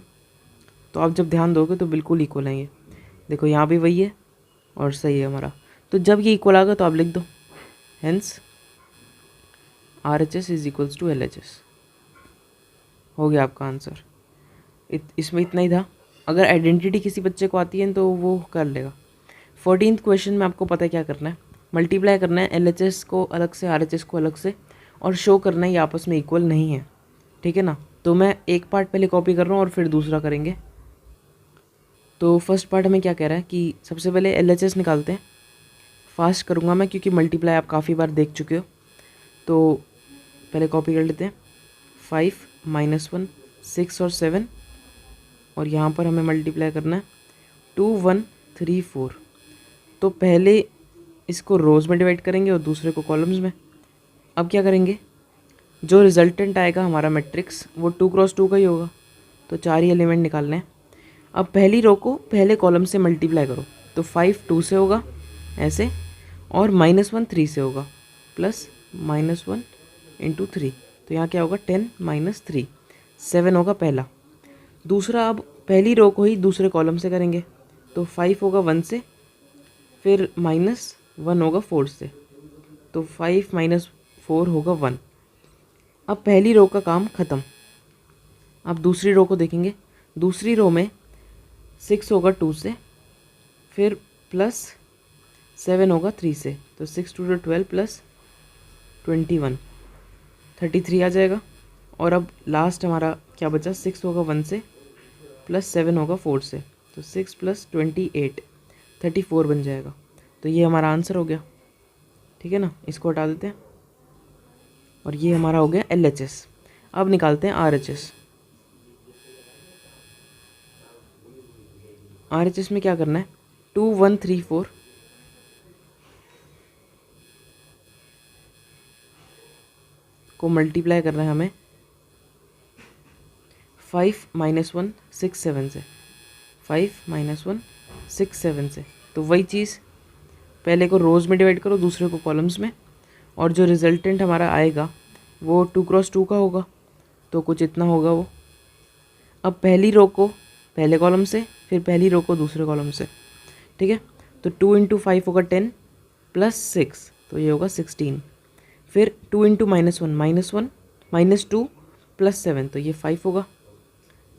तो आप जब ध्यान दोगे तो बिल्कुल इक्वल हैं ये। देखो यहाँ भी वही है और सही है हमारा। तो जब ये इक्वल आ गया तो आप लिख दो hence RHS is equals to LHS। हो गया आपका आंसर। इसमें इतना ही था। अगर आइडेंटिटी किसी बच्चे को आती है तो वो कर लेगा। 14th क्वेश्चन में आपको पता है क्या करना है, मल्टीप्लाई करना है LHS को अलग से, RHS को अलग से, और शो करना है ये आपस में इक्वल नहीं है। ठीक है ना? तो मैं एक पार्ट पहले कॉपी कर रहा हूँ और फिर दूसरा करेंगे। तो फर्स्ट पार्ट हमें क्या कह रहा है कि सबसे पहले LHS निकालते हैं। फास्ट करूँगा मैं क्योंकि मल्टीप्लाई आप काफ़ी बार देख चुके हो। तो पहले कॉपी कर लेते हैं। 5 -1 6 और 7, और यहाँ पर हमें मल्टीप्लाई करना है 2 1 3 4। तो पहले इसको रोज़ में डिवाइड करेंगे और दूसरे को कॉलम्स में। अब क्या करेंगे, जो रिजल्टेंट आएगा हमारा मैट्रिक्स वो 2 क्रॉस 2 का ही होगा। तो 4 ही एलिमेंट निकालने हैं। अब पहली रो को पहले कॉलम से मल्टीप्लाई करो। तो 5 2 से होगा ऐसे, और -1 3 से होगा, प्लस -1 इंटू 3। तो यहाँ क्या होगा 10 -3 7 होगा पहला। दूसरा, अब पहली रो को ही दूसरे कॉलम से करेंगे। तो 5 होगा 1 से, फिर -1 होगा 4 से। तो 5 -4 होगा 1। अब पहली रो का काम ख़त्म। अब दूसरी रो को देखेंगे। दूसरी रो में 6 होगा 2 से, फिर प्लस 7 होगा 3 से। तो 6 2 12 प्लस 21 33 आ जाएगा। और अब लास्ट हमारा क्या बचा, 6 होगा 1 से, प्लस 7 होगा 4 से। तो 6 + 28 34 बन जाएगा। तो ये हमारा आंसर हो गया। ठीक है ना? इसको हटा देते हैं और ये हमारा हो गया LHS। अब निकालते हैं RHS। RHS में क्या करना है, 2 1 3 4 को मल्टीप्लाई करना है हमें 5 -1 6 7 से। 5 -1 6 7 से। तो वही चीज़, पहले को रोज़ में डिवाइड करो, दूसरे को कॉलम्स में, और जो रिजल्टेंट हमारा आएगा वो 2 क्रॉस 2 का होगा। तो कुछ इतना होगा वो। अब पहली रो को पहले कॉलम से, फिर पहली रो को दूसरे कॉलम से। ठीक है? तो 2 × 5 होगा 10 प्लस 6, तो ये होगा 16। फिर 2 × -1 -2 प्लस 7, तो ये 5 होगा।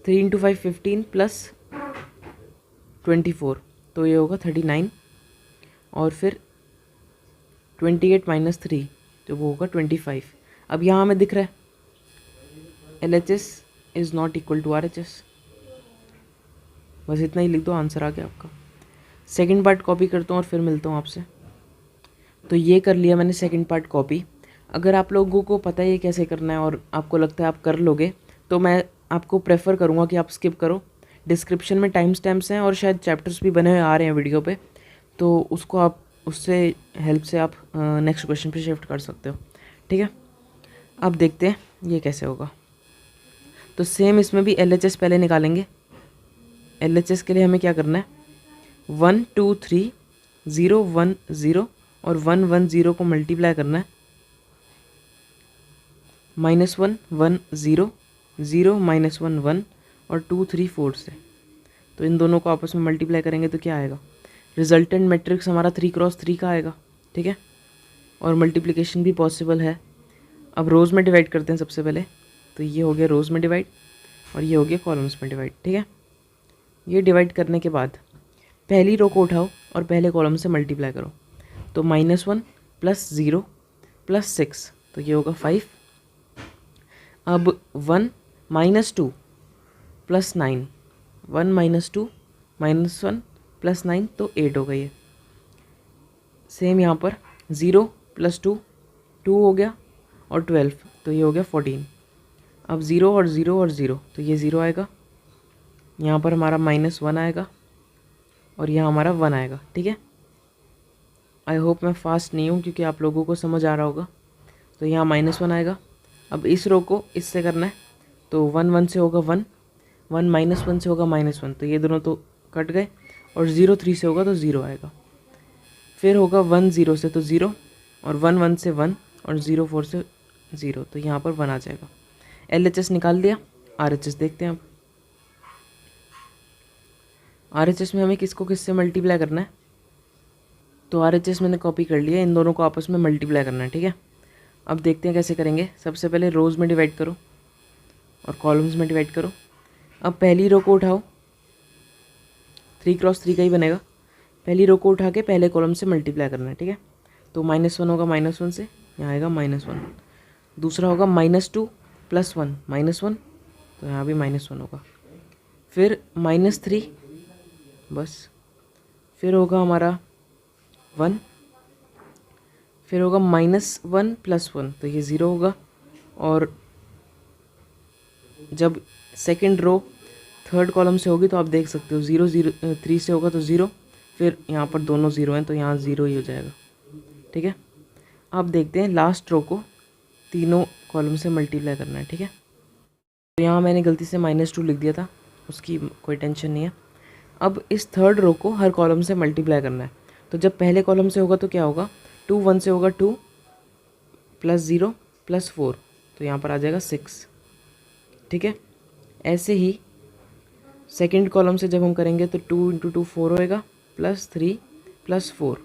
3 × 5 15 प्लस 24, तो ये होगा 39। और फिर 28 - 3, तो वो होगा 25। अब यहाँ हमें दिख रहा है LHS is not equal to RHS। बस इतना ही लिख दो, आंसर आ गया आपका। सेकंड पार्ट कॉपी करता हूँ और फिर मिलता हूँ आपसे। तो ये कर लिया मैंने सेकंड पार्ट कॉपी। अगर आप लोगों को पता है ये कैसे करना है और आपको लगता है आप कर लोगे, तो मैं आपको प्रेफर करूँगा कि आप स्किप करो। डिस्क्रिप्शन में टाइम स्टैम्प्स हैं और शायद चैप्टर्स भी बने हुए आ रहे हैं वीडियो पे, तो उसको आप उससे हेल्प से आप नेक्स्ट क्वेश्चन पे शिफ्ट कर सकते हो। ठीक है? अब देखते हैं ये कैसे होगा। तो सेम इसमें भी LHS पहले निकालेंगे। LHS के लिए हमें क्या करना है, 1 2 3 0 1 0 और 1 1 0 को मल्टीप्लाई करना है -1 1 0 0 -1 1 और 2 3 4 से। तो इन दोनों को आपस में मल्टीप्लाई करेंगे तो क्या आएगा, रिजल्टेंट मैट्रिक्स हमारा 3 क्रॉस 3 का आएगा। ठीक है? और मल्टीप्लिकेशन भी पॉसिबल है। अब रोज़ में डिवाइड करते हैं सबसे पहले। तो ये हो गया रोज़ में डिवाइड और ये हो गया कॉलम्स में डिवाइड। ठीक है? ये डिवाइड करने के बाद पहली रो को उठाओ और पहले कॉलम से मल्टीप्लाई करो। तो -1 + 0 + 6, तो ये होगा 5। अब 1 - 2 + 9, 1 - 2 -1 + 9, तो 8 हो गई है। सेम यहाँ पर 0 + 2 2 हो गया और 12, तो ये हो गया 14। अब 0 और 0 और 0, तो ये 0 आएगा। यहाँ पर हमारा -1 आएगा और यहाँ हमारा 1 आएगा। ठीक है? आई होप मैं फास्ट नहीं हूँ क्योंकि आप लोगों को समझ आ रहा होगा। तो यहाँ -1 आएगा। अब इस रो को इससे करना है। तो 1 1 से होगा 1, 1 - 1 से होगा -1, तो ये दोनों तो कट गए। और 0 3 से होगा तो 0 आएगा। फिर होगा 1 0 से तो 0, और 1 1 से 1, और 0 4 से 0, तो यहाँ पर 1 आ जाएगा। LHS निकाल लिया, RHS देखते हैं अब। RHS में हमें किसको किससे मल्टीप्लाई करना है, तो RHS मैंने कॉपी कर लिया, इन दोनों को आपस में मल्टीप्लाई करना है, ठीक है। अब देखते हैं कैसे करेंगे। सबसे पहले रोज़ में डिवाइड करो और कॉलम्स में डिवाइड करो। अब पहली रो को उठाओ, 3 क्रॉस 3 का ही बनेगा। पहली रो को उठा के पहले कॉलम से मल्टीप्लाई करना है, ठीक है। तो -1 होगा -1 से, यहाँ आएगा -1। दूसरा होगा -2 + 1 -1, तो यहाँ भी -1 होगा। फिर -3, बस। फिर होगा हमारा 1, फिर होगा -1 + 1, तो ये 0 होगा। और जब सेकंड रो थर्ड कॉलम से होगी तो आप देख सकते हो 0 0 3 से होगा तो 0, फिर यहाँ पर दोनों 0 हैं तो यहाँ 0 ही हो जाएगा, ठीक है। अब देखते हैं लास्ट रो को तीनों कॉलम से मल्टीप्लाई करना है, ठीक है। तो यहाँ मैंने गलती से -2 लिख दिया था, उसकी कोई टेंशन नहीं है। अब इस थर्ड रो को हर कॉलम से मल्टीप्लाई करना है। तो जब पहले कॉलम से होगा तो क्या होगा, 2 1 से होगा 2 + 0 + 4, तो यहाँ पर आ जाएगा 6, ठीक है। ऐसे ही सेकंड कॉलम से जब हम करेंगे तो 2 × 2 4 होएगा, +3 + 4,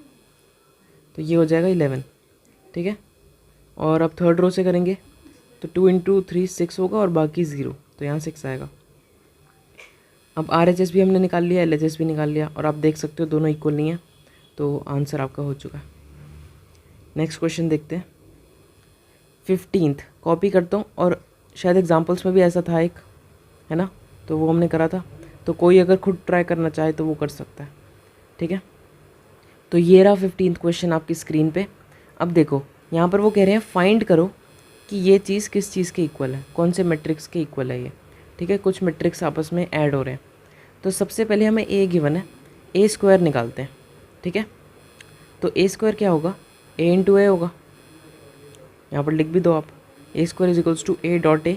तो ये हो जाएगा 11, ठीक है। और अब थर्ड रो से करेंगे तो 2 × 3 6 होगा और बाकी 0, तो यहाँ 6 आएगा। अब RHS भी हमने निकाल लिया, LHS भी निकाल लिया, और आप देख सकते हो दोनों इक्वल नहीं है, तो आंसर आपका हो चुका है। नेक्स्ट क्वेश्चन देखते हैं। 15th कॉपी करता हूँ, और शायद एग्जाम्पल्स में भी ऐसा था एक, है ना, तो वो हमने करा था। तो कोई अगर खुद ट्राई करना चाहे तो वो कर सकता है, ठीक है। तो ये रहा 15th क्वेश्चन आपकी स्क्रीन पे। अब देखो यहाँ पर वो कह रहे हैं फाइंड करो कि ये चीज़ किस चीज़ के इक्वल है, कौन से मैट्रिक्स के इक्वल है ये, ठीक है। कुछ मैट्रिक्स आपस में ऐड हो रहे हैं। तो सबसे पहले हमें A गिवन है, A² निकालते हैं, ठीक है। तो A² क्या होगा, A × A होगा, यहाँ पर लिख भी दो आप, A² = A.A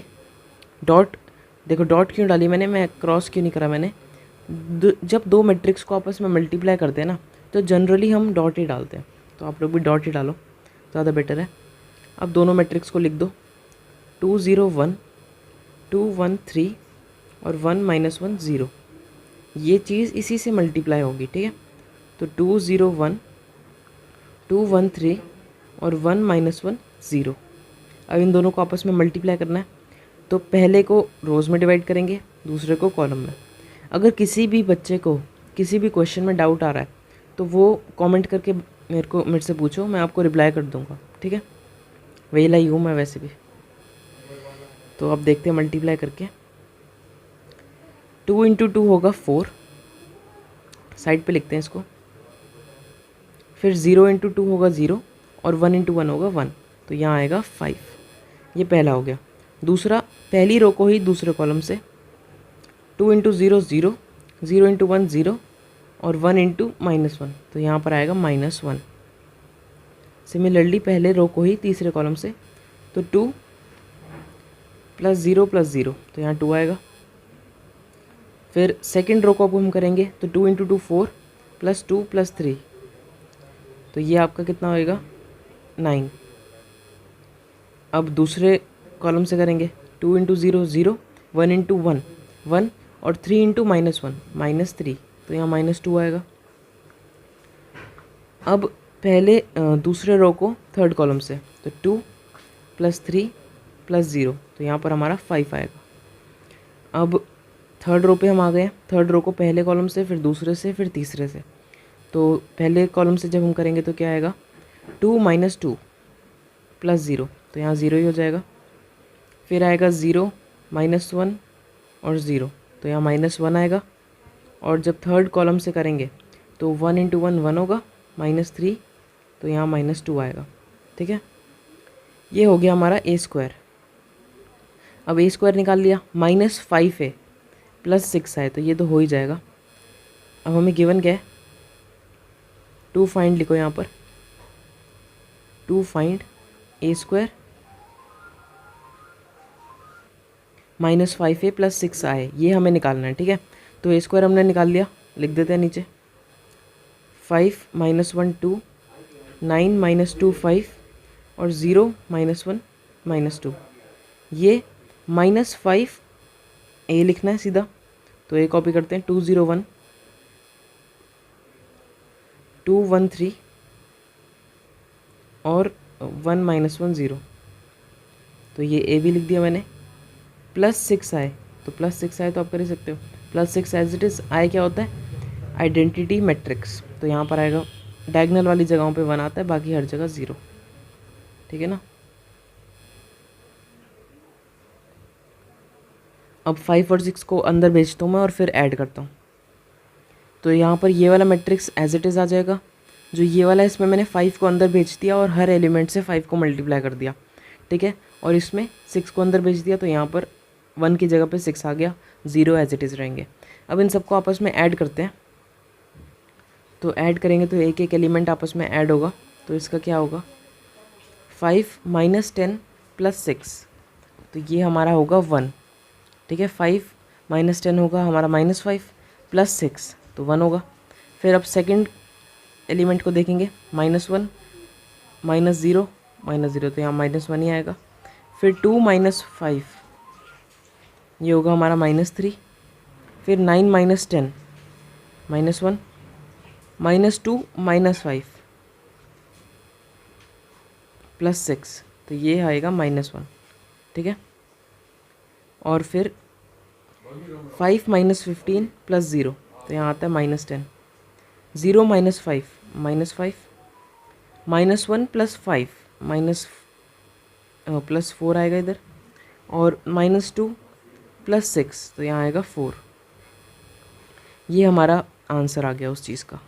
डॉट, देखो डॉट क्यों डाली मैंने, मैं क्रॉस क्यों नहीं करा मैंने। जब दो मैट्रिक्स को आपस में मल्टीप्लाई करते हैं ना तो जनरली हम डॉट ही डालते हैं, तो आप लोग भी डॉट ही डालो, ज़्यादा बेटर है। अब दोनों मैट्रिक्स को लिख दो, 2 0 1 2 1 3 और 1 -1 0, ये चीज़ इसी से मल्टीप्लाई होगी, ठीक है। तो 2 0 1 2 1 3 और 1 -1 0। अब इन दोनों को आपस में मल्टीप्लाई करना है, तो पहले को रोज़ में डिवाइड करेंगे, दूसरे को कॉलम में। अगर किसी भी बच्चे को किसी भी क्वेश्चन में डाउट आ रहा है तो वो कमेंट करके मेरे से पूछो, मैं आपको रिप्लाई कर दूंगा, ठीक है। वेला ही हूँ मैं वैसे भी। तो अब देखते हैं मल्टीप्लाई करके, 2 × 2 होगा 4, साइड पे लिखते हैं इसको। फिर 0 × 2 होगा 0 और 1 × 1 होगा 1, तो यहाँ आएगा 5, ये पहला हो गया। दूसरा, पहली रो को ही दूसरे कॉलम से 2 × 0 0 0 × 1 0 और 1 × -1, तो यहाँ पर आएगा -1। सिमिलरली पहले रो को ही तीसरे कॉलम से तो 2 + 0 + 0, तो यहाँ 2 आएगा। फिर सेकंड रो को अब हम करेंगे तो 2 × 2 4 + 2 + 3, तो ये आपका कितना होएगा 9। अब दूसरे कॉलम से करेंगे 2 × 0 0 1 × 1 1 और 3 × -1 -3, तो यहाँ -2 आएगा। अब पहले दूसरे रो को थर्ड कॉलम से तो 2 + 3 + 0, तो यहाँ पर हमारा 5 आएगा। अब थर्ड रो पे हम आ गए, थर्ड रो को पहले कॉलम से, फिर दूसरे से, फिर तीसरे से। तो पहले कॉलम से जब हम करेंगे तो क्या आएगा, 2 - 2 + 0, तो यहाँ 0 ही हो जाएगा। फिर आएगा 0 -1 और 0, तो यहाँ -1 आएगा। और जब थर्ड कॉलम से करेंगे तो 1 × 1 1 होगा, -3, तो यहाँ -2 आएगा, ठीक है। ये हो गया हमारा A²। अब A² निकाल लिया, -5 है +6 है, तो ये तो हो ही जाएगा। अब हमें गिवन क्या है, 2 फाइंड लिखो यहाँ पर, 2 फाइंड A² -5a + 6a, ये हमें निकालना है, ठीक है। तो A² हमने निकाल लिया, लिख देते हैं नीचे, 5 - 1 2 9 माइनस 2 5 और 0 माइनस 1 माइनस 2। ये -5 ए लिखना है सीधा, तो ए कॉपी करते हैं। 2 0 1 2 1 3 और 1 माइनस 1 0, तो ये ए भी लिख दिया मैंने। +6 आए, तो +6 आए तो आप कर ही सकते हो। +6 एज इट इज़। आए क्या होता है? Identity matrix. तो यहाँ पर आएगा, डायगनल वाली जगहों पे 1 आता है, बाकी हर जगह 0। ठीक है ना। अब 5 और 6 को अंदर भेजता हूँ मैं और फिर ऐड करता हूँ। तो यहाँ पर ये वाला मैट्रिक्स एज इट इज़ आ जाएगा। जो ये वाला है इसमें मैंने 5 को अंदर भेज दिया और हर एलिमेंट से 5 को मल्टीप्लाई कर दिया। ठीक है। और इसमें 6 को अंदर भेज दिया, तो यहाँ पर 1 की जगह पे 6 आ गया, 0 एज इट इज़ रहेंगे। अब इन सबको आपस में ऐड करते हैं। तो ऐड करेंगे तो एक एक एलिमेंट आपस में ऐड होगा। तो इसका क्या होगा? 5 माइनस 10 प्लस 6, तो ये हमारा होगा 1। ठीक है। 5 माइनस 10 होगा हमारा -5 प्लस 6, तो 1 होगा। फिर अब सेकंड एलिमेंट को देखेंगे, -1 -0 -0, तो यहाँ -1 ही आएगा। फिर 2 माइनस 5, ये होगा हमारा -3। फिर 9 माइनस 10 -1 -2 -5 प्लस 6, तो ये आएगा -1। ठीक है। और फिर 5 माइनस 15 प्लस 0, तो यहाँ आता है -10। 0 माइनस 5 -5 -1 प्लस 5 प्लस 4 आएगा इधर। और -2 प्लस 6, तो यहाँ आएगा 4। ये हमारा आंसर आ गया उस चीज़ का।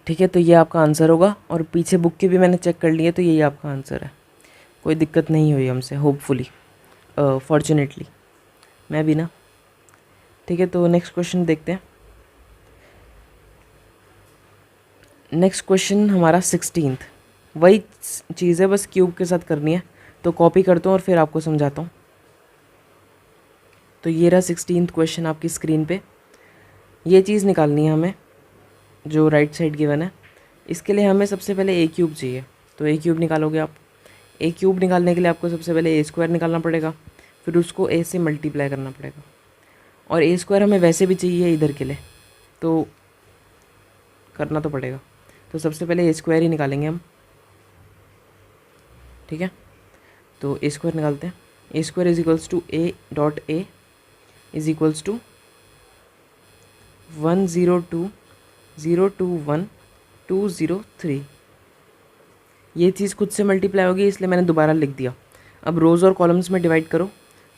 ठीक है। तो ये आपका आंसर होगा। और पीछे बुक के भी मैंने चेक कर लिए, तो यही आपका आंसर है। कोई दिक्कत नहीं हुई हमसे, होपफुली, फॉर्चुनेटली, मैं भी ना। ठीक है। तो नेक्स्ट क्वेश्चन देखते हैं। नेक्स्ट क्वेश्चन हमारा 16th, वही चीज़ है, बस क्यूब के साथ करनी है। तो कॉपी करता हूँ और फिर आपको समझाता हूँ। तो ये रहा 16th क्वेश्चन आपकी स्क्रीन पे। ये चीज़ निकालनी है हमें, जो राइट साइड गिवन है। इसके लिए हमें सबसे पहले ए क्यूब चाहिए। तो ए क्यूब निकालोगे आप। ए क्यूब निकालने के लिए आपको सबसे पहले ए स्क्वायर निकालना पड़ेगा, फिर उसको ए से मल्टीप्लाई करना पड़ेगा। और ए स्क्वायर हमें वैसे भी चाहिए इधर के लिए, तो करना तो पड़ेगा। तो सबसे पहले ए स्क्वायर ही निकालेंगे हम। ठीक है। तो ए स्क्वायर निकालते हैं। A square is equals to A dot A is equals to 102.021.203। ये चीज़ खुद से मल्टीप्लाई होगी, इसलिए मैंने दोबारा लिख दिया। अब रोज़ और कॉलम्स में डिवाइड करो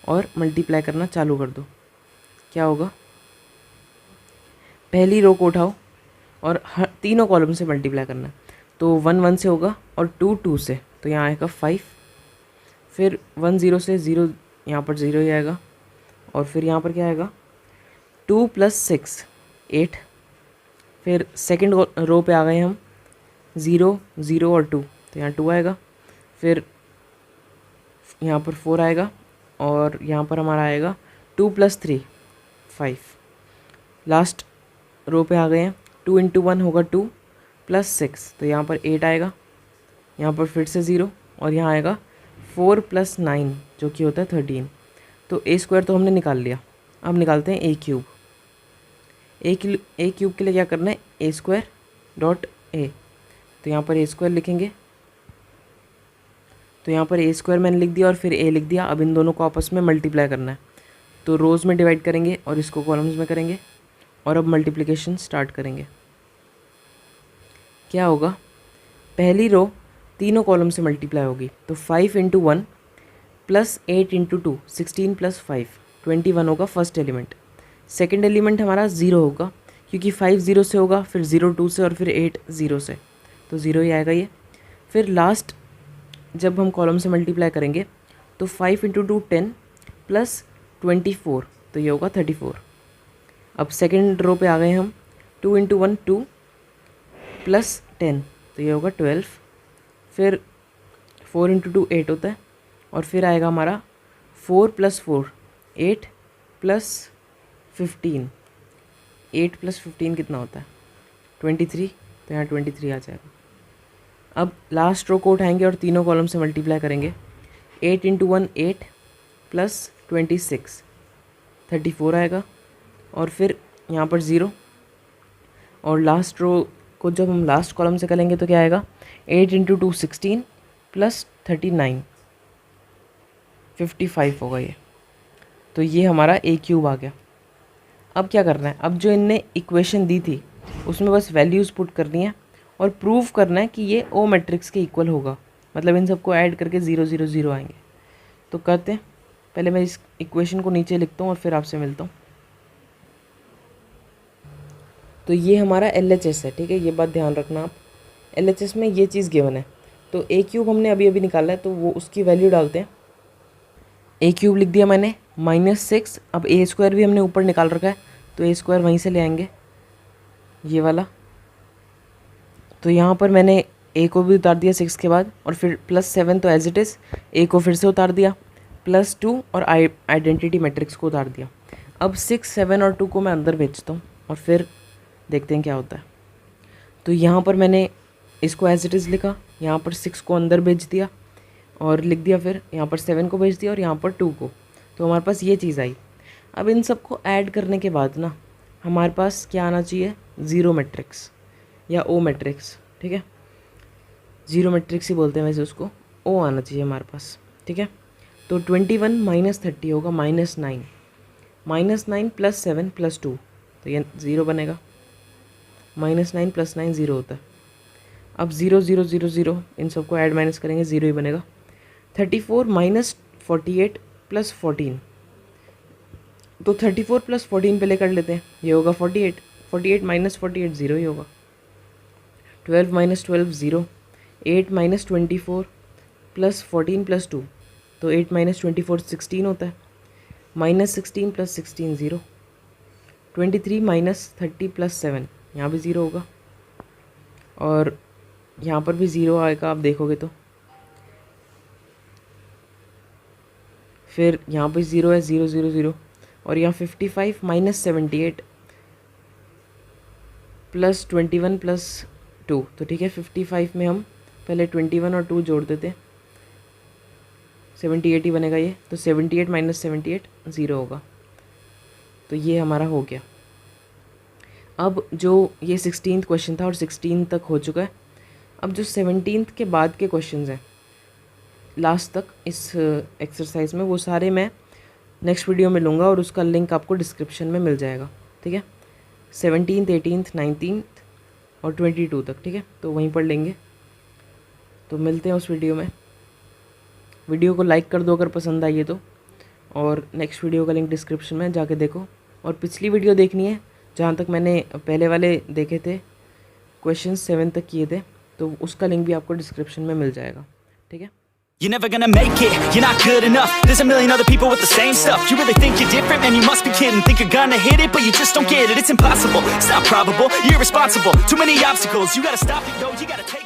और मल्टीप्लाई करना चालू कर दो। क्या होगा? पहली रो को उठाओ और तीनों कॉलम से मल्टीप्लाई करना है। तो 1 1 से होगा और 2 2 से, तो यहाँ आएगा 5। फिर 1 0 से 0, यहाँ पर 0 ही आएगा। और फिर यहाँ पर क्या आएगा? 2 प्लस 6 8। फिर सेकंड रो पे आ गए हम, 0 0 और 2, तो यहाँ 2 आएगा। फिर यहाँ पर 4 आएगा और यहाँ पर हमारा आएगा 2 प्लस 3 5। लास्ट रो पे आ गए हैं, 2 इंटू 1 होगा 2 प्लस 6, तो यहाँ पर 8 आएगा। यहाँ पर फिर से 0 और यहाँ आएगा 4 प्लस 9, जो कि होता है 13। तो ए स्क्वायर तो हमने निकाल लिया। अब निकालते हैं ए क्यूब। ए क्यूब के लिए क्या करना है? ए स्क्वायर डॉट ए। तो यहाँ पर ए स्क्वायर लिखेंगे। तो यहाँ पर ए स्क्वायर मैंने लिख दिया और फिर ए लिख दिया। अब इन दोनों को आपस में मल्टीप्लाई करना है। तो रोज़ में डिवाइड करेंगे और इसको कॉलम्स में करेंगे। और अब मल्टीप्लिकेशन स्टार्ट करेंगे। क्या होगा? पहली रो तीनों कॉलम से मल्टीप्लाई होगी, तो 5 इंटू 1 प्लस 8 इंटू 2 16 प्लस 5 21 होगा फर्स्ट एलिमेंट। सेकंड एलिमेंट हमारा 0 होगा, क्योंकि 5 0 से होगा, फिर 0 2 से और फिर 8 0 से, तो 0 ही आएगा ये। फिर लास्ट जब हम कॉलम से मल्टीप्लाई करेंगे तो 5 इंटू 2 10 प्लस 24, तो ये होगा 34। अब सेकंड रो पे आ गए हम, 2 इंटू 1 2 प्लस 10, तो ये होगा 12। फिर 4 इंटू 2 8 होता है और फिर आएगा हमारा 4 प्लस 4 8 प्लस 15। 8 प्लस 15 कितना होता है? 23, तो यहाँ 23 आ जाएगा। अब लास्ट रो को उठाएंगे और तीनों कॉलम से मल्टीप्लाई करेंगे। 8 इंटू 1 8 प्लस 26 34 आएगा, और फिर यहाँ पर 0, और लास्ट रो को जब हम लास्ट कॉलम से करेंगे तो क्या आएगा, 8 इंटू 2 16 प्लस 39 55 होगा ये। तो ये हमारा ए क्यूब आ गया। अब क्या करना है, अब जो इनने इक्वेशन दी थी उसमें बस वैल्यूज़ पुट करनी है और प्रूव करना है कि ये ओ मैट्रिक्स के इक्वल होगा, मतलब इन सबको ऐड करके 0 0 0 आएंगे। तो करते हैं, पहले मैं इस इक्वेशन को नीचे लिखता हूँ और फिर आपसे मिलता हूँ। तो ये हमारा LHS है, ठीक है, ये बात ध्यान रखना आप। LHS में ये चीज़ गिवन है, तो ए क्यूब हमने अभी अभी निकाला है, तो वो उसकी वैल्यू डालते हैं। ए क्यूब लिख दिया मैंने -6। अब ए स्क्वायर भी हमने ऊपर निकाल रखा है, तो ए स्क्वायर वहीं से ले आएंगे, ये वाला। तो यहाँ पर मैंने ए को भी उतार दिया 6 के बाद, और फिर +7 तो एज इट इज़, ए को फिर से उतार दिया, +2 और आइडेंटिटी मैट्रिक्स को उतार दिया। अब 6 7 और 2 को मैं अंदर भेजता हूँ और फिर देखते हैं क्या होता है। तो यहाँ पर मैंने इसको एज इट इज़ लिखा, यहाँ पर 6 को अंदर भेज दिया और लिख दिया, फिर यहाँ पर 7 को भेज दिया और यहाँ पर 2 को। तो हमारे पास ये चीज़ आई। अब इन सबको ऐड करने के बाद ना हमारे पास क्या आना चाहिए, 0 मैट्रिक्स या ओ मैट्रिक्स, ठीक है, 0 मैट्रिक्स ही बोलते हैं वैसे उसको, ओ आना चाहिए हमारे पास, ठीक है। तो 21 - 30 होगा -9, -9 + 7 + 2, तो ये 0 बनेगा। -9 + 9 0 होता है। अब 0 0 0 0 इन सबको ऐड माइनस करेंगे, 0 ही बनेगा। 34 - 48 + 14, तो 34 + 14 पहले कर लेते हैं, ये होगा 48, 48 - 48 0 ही होगा। 12 - 12 0, 8 - 24 + 14 + 2, तो 8 - 24 16 होता है, -16 + 16 0, 23 - 30 + 7, यहाँ भी 0 होगा, और यहाँ पर भी 0 आएगा आप देखोगे तो। फिर यहाँ पे 0 है, 0 0 0, और यहाँ 55 - 78 + 21 + 2, तो ठीक है, 55 में हम पहले 21 और 2 जोड़ देते हैं, 78 ही बनेगा ये। तो 78 - 78 0 होगा। तो ये हमारा हो गया। अब जो ये 16th क्वेश्चन था और 16 तक हो चुका है। अब जो 17th के बाद के क्वेश्चंस हैं लास्ट तक इस एक्सरसाइज में, वो सारे मैं नेक्स्ट वीडियो में लूँगा और उसका लिंक आपको डिस्क्रिप्शन में मिल जाएगा, ठीक है। 17th 18th 19th और 22 तक, ठीक है, तो वहीं पर लेंगे। तो मिलते हैं उस वीडियो में। वीडियो को लाइक कर दो अगर पसंद आई है तो, और नेक्स्ट वीडियो का लिंक डिस्क्रिप्शन में जाके देखो। और पिछली वीडियो देखनी है जहाँ तक मैंने पहले वाले देखे थे, क्वेश्चन 7 तक किए थे, तो उसका लिंक भी आपको डिस्क्रिप्शन में मिल जाएगा, ठीक है। You're never gonna make it, you're not good enough. There's a million other people with the same stuff. You really think you're different? Man, you must be kidding. Think you're gonna hit it, but you just don't get it. It's impossible, it's not probable, you're irresponsible. Too many obstacles, you gotta stop it, yo, you gotta take